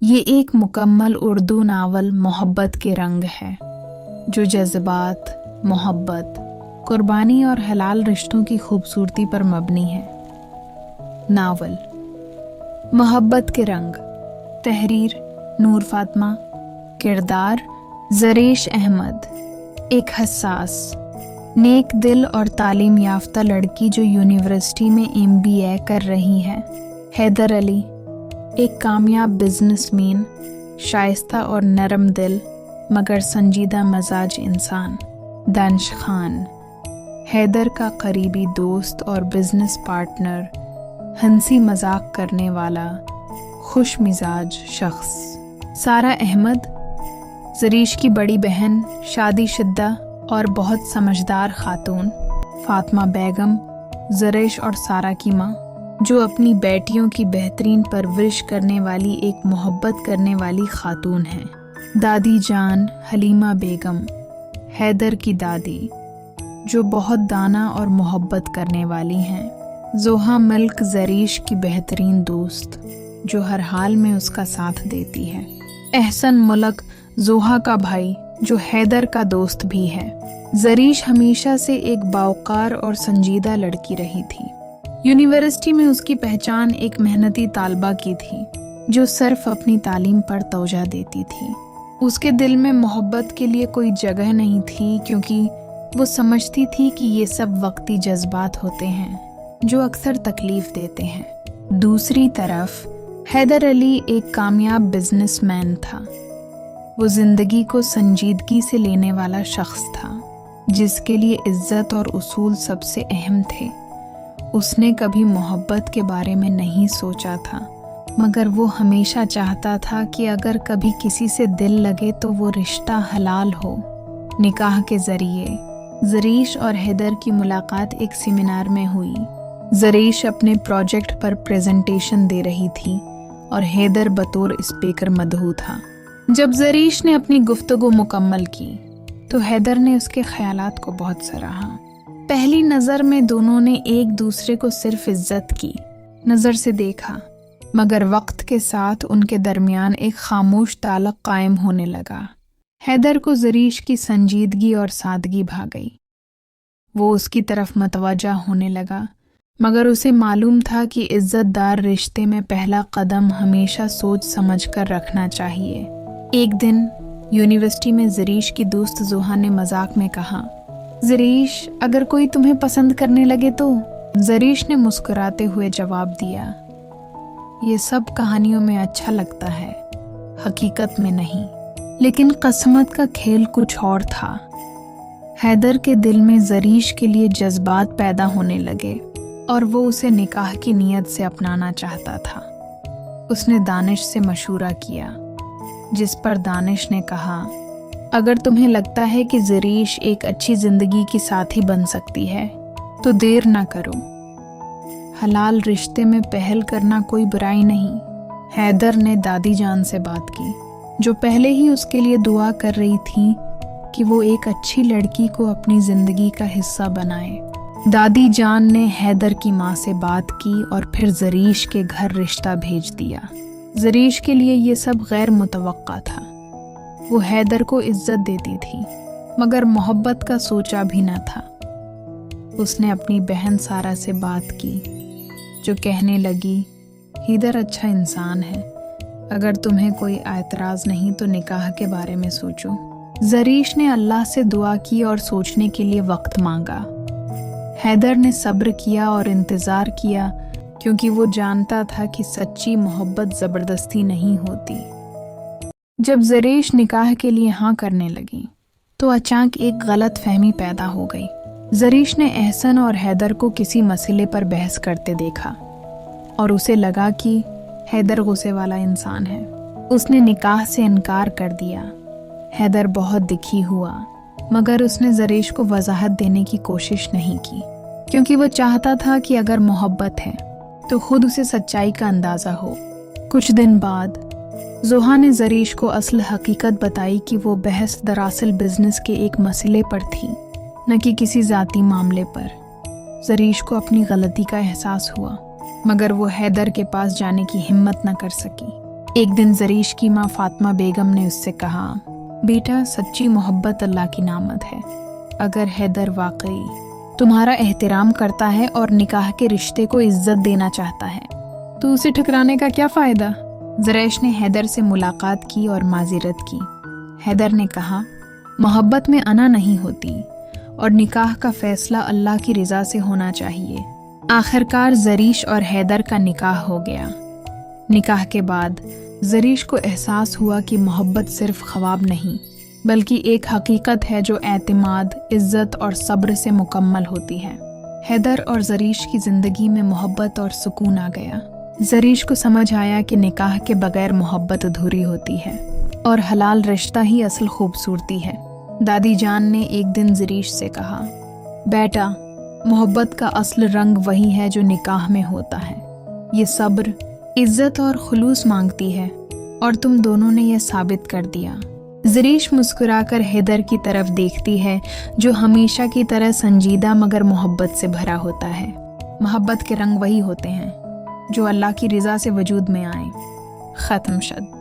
ये एक मुकम्मल उर्दू नावल मोहब्बत के रंग है जो जज्बात, मोहब्बत, कुर्बानी और हलाल रिश्तों की खूबसूरती पर मबनी है। नावल मोहब्बत के रंग, तहरीर नूर फातिमा, किरदार ज़रीश अहमद, एक हसास, नेक दिल और तालीम याफ्ता लड़की जो यूनिवर्सिटी में MBA कर रही है। हैदर अली, एक कामयाब बिजनेसमैन, शाइस्ता और नरम दिल मगर संजीदा मजाज इंसान। दानिश खान, हैदर का करीबी दोस्त और बिजनेस पार्टनर, हंसी मजाक करने वाला खुश मिजाज शख्स। सारा अहमद, ज़रीश की बड़ी बहन, शादीशुदा और बहुत समझदार खातून। फातिमा बेगम, ज़रीश और सारा की माँ, जो अपनी बेटियों की बेहतरीन परवरिश करने वाली एक मोहब्बत करने वाली खातून है। दादी जान हलीमा बेगम, हैदर की दादी, जो बहुत दाना और मोहब्बत करने वाली हैं। जोहा मल्क, ज़रीश की बेहतरीन दोस्त, जो हर हाल में उसका साथ देती है। एहसन मुलक, जोहा का भाई, जो हैदर का दोस्त भी है। ज़रीश हमेशा से एक बावकार और संजीदा लड़की रही थी। यूनिवर्सिटी में उसकी पहचान एक मेहनती तालबा की थी जो सिर्फ अपनी तालीम पर तवज्जो देती थी। उसके दिल में मोहब्बत के लिए कोई जगह नहीं थी क्योंकि वो समझती थी कि ये सब वक्ती जज्बात होते हैं जो अक्सर तकलीफ देते हैं। दूसरी तरफ हैदर अली एक कामयाब बिजनेसमैन था। वो जिंदगी को संजीदगी से लेने वाला शख्स था जिसके लिए इज्जत और उसूल सबसे अहम थे। उसने कभी मोहब्बत के बारे में नहीं सोचा था, मगर वो हमेशा चाहता था कि अगर कभी किसी से दिल लगे तो वो रिश्ता हलाल हो। निकाह के जरिए ज़रीश और हैदर की मुलाकात एक सेमिनार में हुई। ज़रीश अपने प्रोजेक्ट पर प्रेजेंटेशन दे रही थी और हैदर बतौर स्पीकर मदहू था। जब ज़रीश ने अपनी गुफ्तगू मुकम्मल की तो हैदर ने उसके ख्यालात को बहुत सराहा। पहली नज़र में दोनों ने एक दूसरे को सिर्फ इज्जत की नज़र से देखा, मगर वक्त के साथ उनके दरमियान एक खामोश ताल्लुक कायम होने लगा। हैदर को ज़रीश की संजीदगी और सादगी भा गई। वो उसकी तरफ मतवज्जा होने लगा, मगर उसे मालूम था कि इज्जतदार रिश्ते में पहला कदम हमेशा सोच समझ कर रखना चाहिए। एक दिन यूनिवर्सिटी में ज़रीश की दोस्त जोहा ने मजाक में कहा, ज़रीश, अगर कोई तुम्हें पसंद करने लगे तो? ज़रीश ने मुस्कुराते हुए जवाब दिया, ये सब कहानियों में अच्छा लगता है, हकीकत में नहीं। लेकिन किस्मत का खेल कुछ और था। हैदर के दिल में ज़रीश के लिए जज्बात पैदा होने लगे और वो उसे निकाह की नीयत से अपनाना चाहता था। उसने दानिश से मशूरा किया, जिस पर दानिश ने कहा, अगर तुम्हें लगता है कि ज़रीश एक अच्छी ज़िंदगी की साथी बन सकती है तो देर ना करो। हलाल रिश्ते में पहल करना कोई बुराई नहीं। हैदर ने दादी जान से बात की, जो पहले ही उसके लिए दुआ कर रही थी कि वो एक अच्छी लड़की को अपनी ज़िंदगी का हिस्सा बनाए। दादी जान ने हैदर की माँ से बात की और फिर ज़रीश के घर रिश्ता भेज दिया। ज़रीश के लिए ये सब गैर मुतवक्का था। वो हैदर को इज्जत देती थी, मगर मोहब्बत का सोचा भी न था। उसने अपनी बहन सारा से बात की, जो कहने लगी, हैदर अच्छा इंसान है, अगर तुम्हें कोई एतराज़ नहीं तो निकाह के बारे में सोचो। ज़रीश ने अल्लाह से दुआ की और सोचने के लिए वक्त मांगा। हैदर ने सब्र किया और इंतज़ार किया क्योंकि वो जानता था कि सच्ची मोहब्बत ज़बरदस्ती नहीं होती। जब ज़रीश निकाह के लिए हाँ करने लगी तो अचानक एक गलत फहमी पैदा हो गई। ज़रीश ने एहसन और हैदर को किसी मसले पर बहस करते देखा और उसे लगा कि हैदर गुस्से वाला इंसान है। उसने निकाह से इनकार कर दिया। हैदर बहुत दुखी हुआ, मगर उसने ज़रीश को वजाहत देने की कोशिश नहीं की क्योंकि वो चाहता था कि अगर मोहब्बत है तो खुद उसे सच्चाई का अंदाज़ा हो। कुछ दिन बाद जोहा ने ज़रीश को असल हकीकत बताई कि वो बहस दरअसल बिजनेस के एक मसले पर थी, न कि किसी ज़ाती मामले पर। ज़रीश को अपनी गलती का एहसास हुआ, मगर वो हैदर के पास जाने की हिम्मत न कर सकी। एक दिन जरीश की माँ फातिमा बेगम ने उससे कहा, बेटा सच्ची मोहब्बत अल्लाह की नामत है। अगर हैदर वाकई तुम्हारा एहतराम करता है और निकाह के रिश्ते को इज्जत देना चाहता है तो उसे ठुकराने का क्या फ़ायदा। जरैश ने हैदर से मुलाकात की और माजिरत की। हैदर ने कहा, मोहब्बत में अना नहीं होती और निकाह का फैसला अल्लाह की रज़ा से होना चाहिए। आखिरकार जरीश और हैदर का निकाह हो गया। निकाह के बाद जरीश को एहसास हुआ कि मोहब्बत सिर्फ ख्वाब नहीं बल्कि एक हकीकत है जो एतमाद, इज्जत और सब्र से मुकम्मल होती है। हैदर और जरीश की ज़िंदगी में मोहब्बत और सुकून आ गया। जरीश को समझ आया कि निकाह के बगैर मोहब्बत अधूरी होती है और हलाल रिश्ता ही असल खूबसूरती है। दादी जान ने एक दिन जरीश से कहा, बेटा मोहब्बत का असल रंग वही है जो निकाह में होता है। ये सब्र, इज्जत और खुलूस मांगती है और तुम दोनों ने यह साबित कर दिया। जरीश मुस्कुराकर हैदर की तरफ देखती है जो हमेशा की तरह संजीदा मगर मोहब्बत से भरा होता है। मोहब्बत के रंग वही होते हैं जो अल्लाह की रज़ा से वजूद में आए। ख़त्म शद।